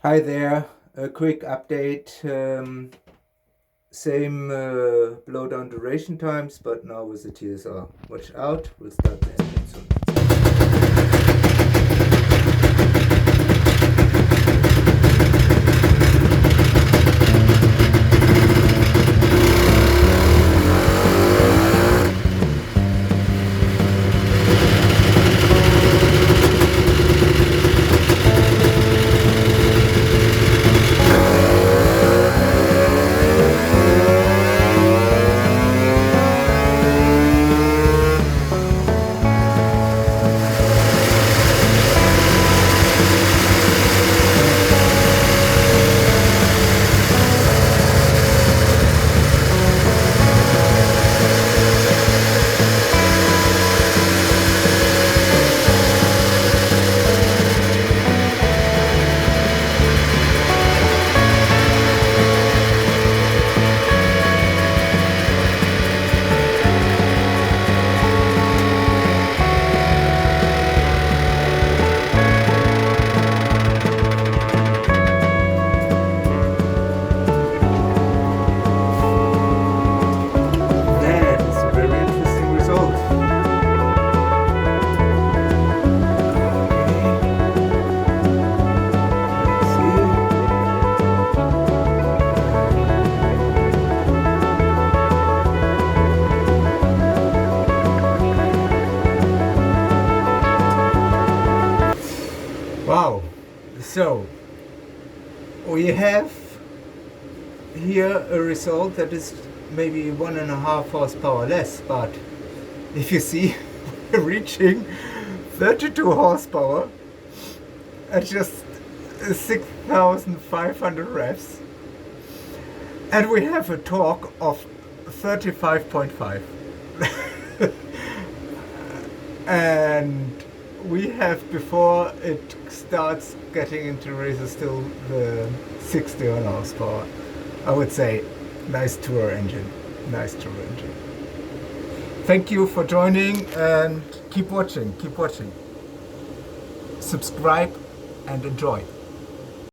Hi there, a quick update. Same blowdown duration times, but now with the TSR. Watch out, we'll start the engine soon. Wow, so we have here a result that is maybe 1.5 horsepower less, but if you see, we're reaching 32 horsepower at just 6,500 revs, and we have a torque of 35.5 and we have, before it starts getting into races, still the 60 horsepower. I would say nice tour engine. Nice tour engine. Thank you for joining and keep watching. Subscribe and enjoy.